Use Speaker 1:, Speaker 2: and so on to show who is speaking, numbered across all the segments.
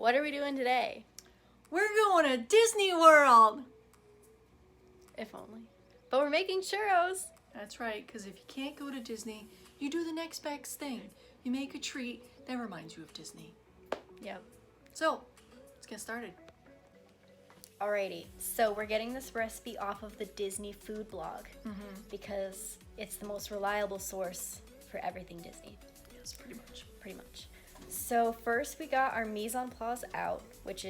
Speaker 1: What are we doing today?
Speaker 2: We're going to Disney World!
Speaker 1: If only. But we're making churros.
Speaker 2: That's right, because if you can't go to Disney, you do the next best thing. You make a treat that reminds you of Disney.
Speaker 1: Yep.
Speaker 2: So, let's get started.
Speaker 1: Alrighty, so we're getting this recipe off of the Disney food blog because it's the most reliable source for everything Disney.
Speaker 2: Yes, pretty much.
Speaker 1: Pretty much. So first we got our mise en place out, which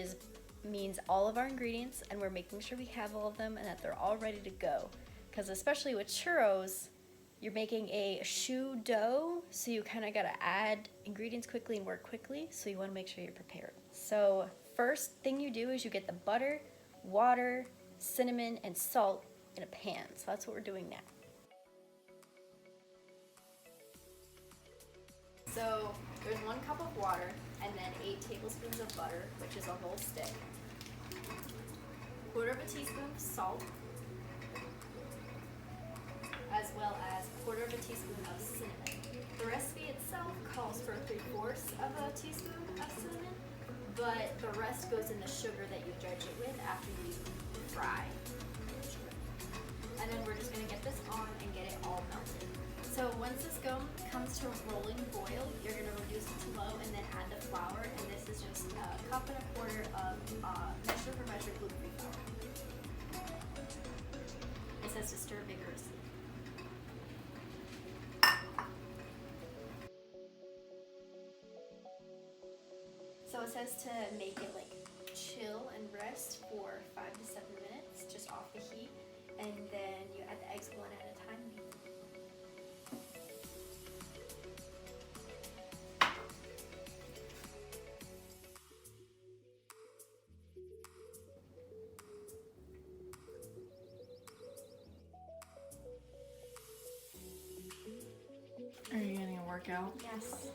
Speaker 1: means all of our ingredients, and we're making sure we have all of them and that they're all ready to go. Because especially with churros, you're making a choux dough, so you kind of got to add ingredients quickly and work quickly, so you want to make sure you're prepared. So first thing you do is you get the butter, water, cinnamon, and salt in a pan. So that's what we're doing now. So there's 1 cup of water and then 8 tablespoons of butter, which is a whole stick. 1/4 teaspoon of salt, as well as 1/4 teaspoon of cinnamon. The recipe itself calls for 3/4 teaspoon of cinnamon, but the rest goes in the sugar that you dredge it with after you fry. And then we're just going to get this on and get it all melted. So once this comes to a rolling boil, you're going to reduce it to low and then add the flour. And this is just 1.25 cups of measure for measure gluten-free flour. It says to stir vigorously. So it says to make it like chill and rest for 5 to 7 minutes, just off the heat, and then you add the eggs one at a time.
Speaker 2: Are you getting a workout?
Speaker 1: Yes.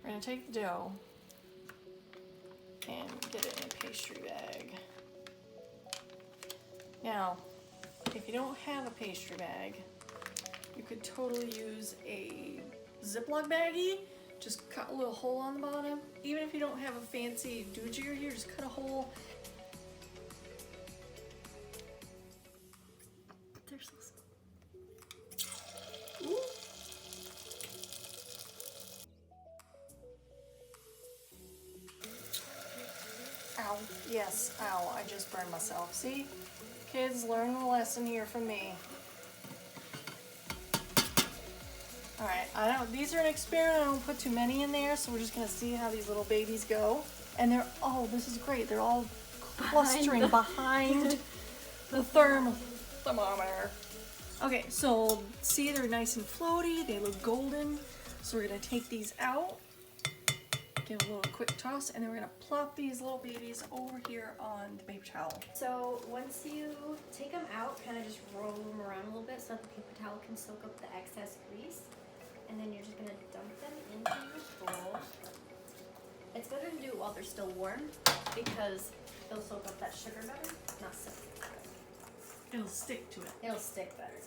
Speaker 2: We're going to take the dough and get it in a pastry bag. Now, if you don't have a pastry bag, you could totally use a Ziploc baggie. Just cut a little hole on the bottom. Even if you don't have a fancy doojier here, just cut a hole. They're so small. Ooh. Ow. Yes, ow, I just burned myself. See? Kids, learn the lesson here from me. Alright, these are an experiment. I don't put too many in there, so we're just gonna see how these little babies go. And they're, oh, this is great. They're all clustering behind the thermometer. Okay, so see, they're nice and floaty. They look golden. So we're gonna take these out. Give a little quick toss, and then we're gonna plop these little babies over here on the paper towel.
Speaker 1: So once you take them out, kind of just roll them around a little bit so that the paper towel can soak up the excess grease. And then you're just gonna dump them into your bowl. It's better to do it while they're still warm because they'll soak up that sugar better, not so.
Speaker 2: It'll stick to it.
Speaker 1: It'll stick better.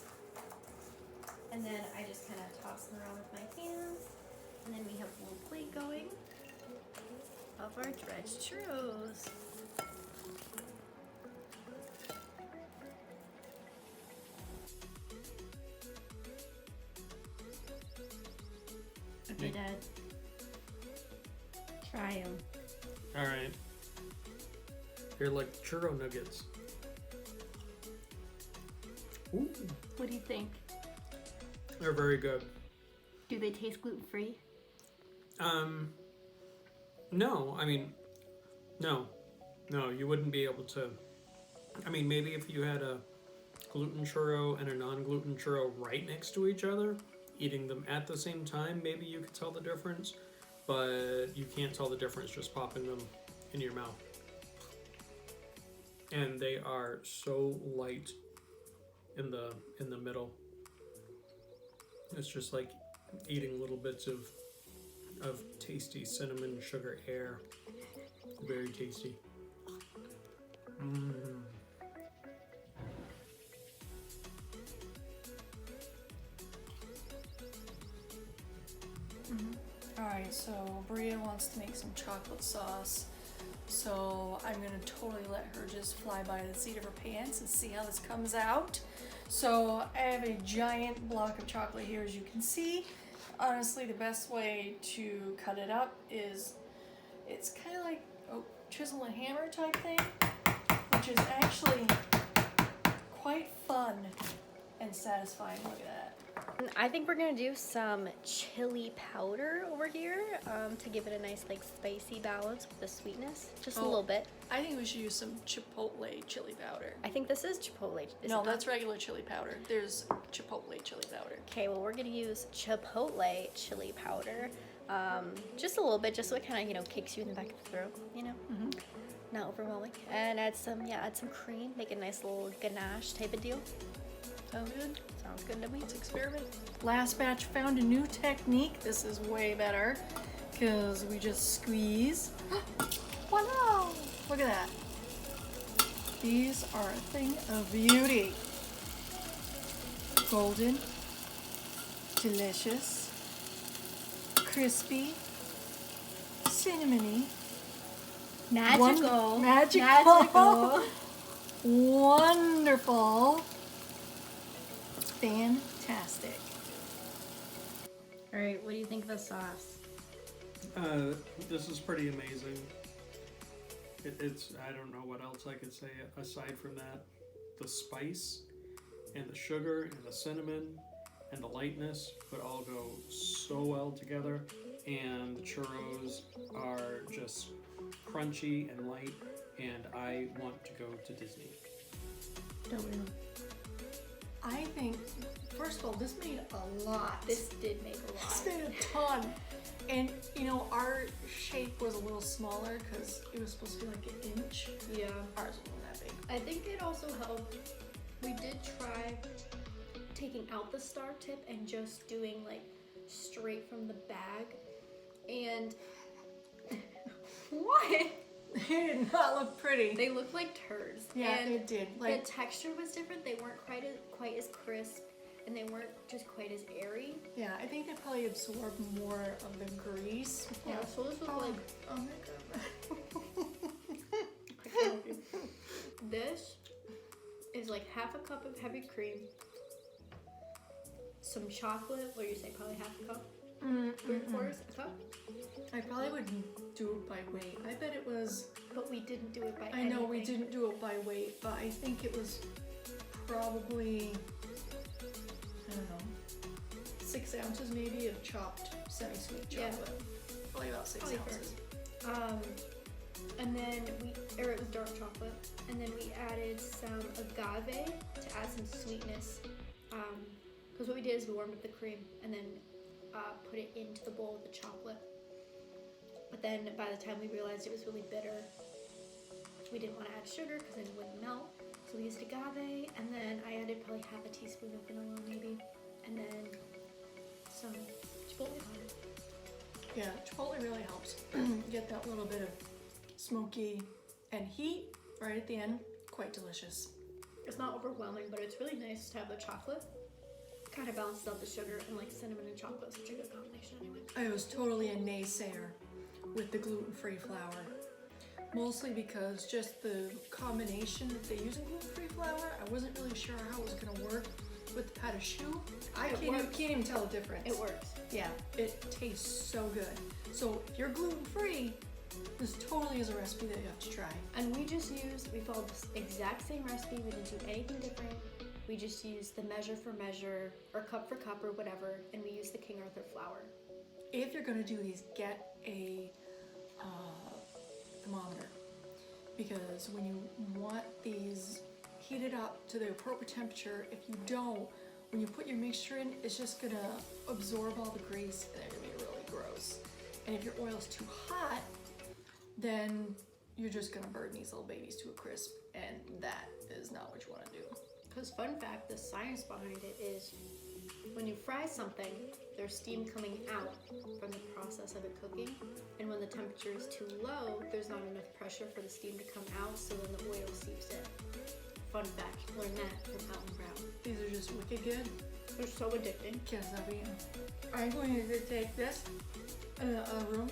Speaker 1: And then I just kind of toss them around with my hands. And then we have a little plate going of our dredged churros. Okay, Dad. Try them.
Speaker 3: All right. They're like churro nuggets. Ooh,
Speaker 1: What do you think?
Speaker 3: they're very good.
Speaker 1: Do they taste gluten-free?
Speaker 3: No, I mean, no, you wouldn't be able to. I mean, maybe if you had a gluten churro and a non-gluten churro right next to each other, eating them at the same time, maybe you could tell the difference, but you can't tell the difference just popping them in your mouth. And they are so light in the middle. It's just like eating little bits of tasty cinnamon sugar air. Very tasty.
Speaker 2: Alright, so Bria wants to make some chocolate sauce. So I'm gonna totally let her just fly by the seat of her pants and see how this comes out. So I have a giant block of chocolate here, as you can see. Honestly, the best way to cut it up is, it's kind of like a chisel and hammer type thing, which is actually quite fun and satisfying. Look at that.
Speaker 1: I think we're gonna do some chili powder over here to give it a nice like spicy balance with the sweetness, just a little bit.
Speaker 2: I think we should use some chipotle chili powder.
Speaker 1: I think this is chipotle.
Speaker 2: No, that's regular chili powder. There's chipotle chili powder.
Speaker 1: Okay, well we're gonna use chipotle chili powder, just a little bit, just so it kind of kicks you in the back of the throat, not overwhelming. And add some cream, make a nice little ganache type of deal.
Speaker 2: Sounds good?
Speaker 1: Sounds good to me.
Speaker 2: Let's experiment. Last batch found a new technique. This is way better because we just squeeze. Wow! Look at that. These are a thing of beauty. Golden, delicious, crispy, cinnamony,
Speaker 1: Magical.
Speaker 2: magical, wonderful. Fantastic.
Speaker 1: All right, what do you think of the sauce?
Speaker 3: This is pretty amazing. It's I don't know what else I could say aside from that. The spice and the sugar and the cinnamon and the lightness would all go so well together, and the churros are just crunchy and light, and I want to go to Disney.
Speaker 1: Don't we?
Speaker 2: I think, first of all, this made a lot.
Speaker 1: This did make a lot.
Speaker 2: This made a ton. And, our shape was a little smaller because it was supposed to be like an inch.
Speaker 1: Yeah.
Speaker 2: Ours wasn't that big.
Speaker 1: I think it also helped. We did try taking out the star tip and just doing like straight from the bag. And what?
Speaker 2: They did not look pretty.
Speaker 1: They looked like turds.
Speaker 2: Yeah,
Speaker 1: and
Speaker 2: it did.
Speaker 1: the texture was different. They weren't quite as crisp, and they weren't just quite as airy.
Speaker 2: Yeah, I think they probably absorbed more of the grease.
Speaker 1: Yeah, so this was like...
Speaker 2: Oh my god.
Speaker 1: I can't help you. This is like half a cup of heavy cream, some chocolate, what do you say, probably half a cup? 3/4 a cup?
Speaker 2: I probably would do it by weight. I bet it was...
Speaker 1: But we didn't do it by
Speaker 2: I know we
Speaker 1: anything.
Speaker 2: didn't do it by weight, but I think it was probably, I don't know, 6 ounces maybe of chopped semi-sweet chocolate.
Speaker 1: Yeah.
Speaker 2: Probably about 6
Speaker 1: Probably
Speaker 2: ounces.
Speaker 1: And then it was dark chocolate, and then we added some agave to add some sweetness. Because what we did is we warmed up the cream and then put it into the bowl with the chocolate. But then by the time we realized it was really bitter, we didn't want to add sugar because then it wouldn't melt. So we used agave, and then I added probably half a teaspoon of vanilla maybe, and then some chipotle powder.
Speaker 2: Yeah, chipotle really helps get that little bit of smoky and heat right at the end. Quite delicious.
Speaker 1: It's not overwhelming, but it's really nice to have the chocolate. Kind of balances out the sugar, and like cinnamon and chocolate is such a good combination anyway.
Speaker 2: I was totally a naysayer with the gluten-free flour. Mostly because just the combination that they use in gluten-free flour, I wasn't really sure how it was going to work with the pat of choux. I can't even tell the difference.
Speaker 1: It works.
Speaker 2: Yeah, it tastes so good. So if you're gluten-free, this totally is a recipe that you have to try.
Speaker 1: And we followed the exact same recipe. We didn't do anything different. We just used the measure for measure, or cup for cup, or whatever, and we used the King Arthur flour.
Speaker 2: If you're going to do these, get a thermometer, because when you want these heated up to the appropriate temperature, if you don't, when you put your mixture in, it's just going to absorb all the grease and it's going to be really gross. And if your oil's too hot, then you're just going to burn these little babies to a crisp, and that is not what you want to do. Because fun fact, the science behind it is when you fry something, there's steam coming out from the process of it cooking. And when the temperature is too low, there's not enough pressure for the steam to come out, so then the oil seeps in. Fun fact, learn that from Alton Brown.
Speaker 4: These are just wicked good.
Speaker 2: They're so addicting.
Speaker 4: I'm going to take this in a room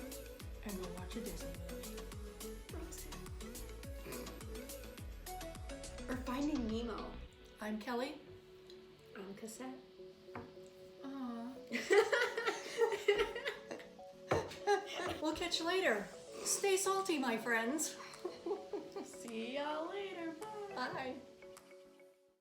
Speaker 4: and go watch a Disney movie.
Speaker 2: Or Finding Nemo.
Speaker 4: I'm Kelly.
Speaker 2: On cassette.
Speaker 4: Aww. We'll catch you later. Stay salty, my friends.
Speaker 2: See y'all later. Bye.
Speaker 4: Bye.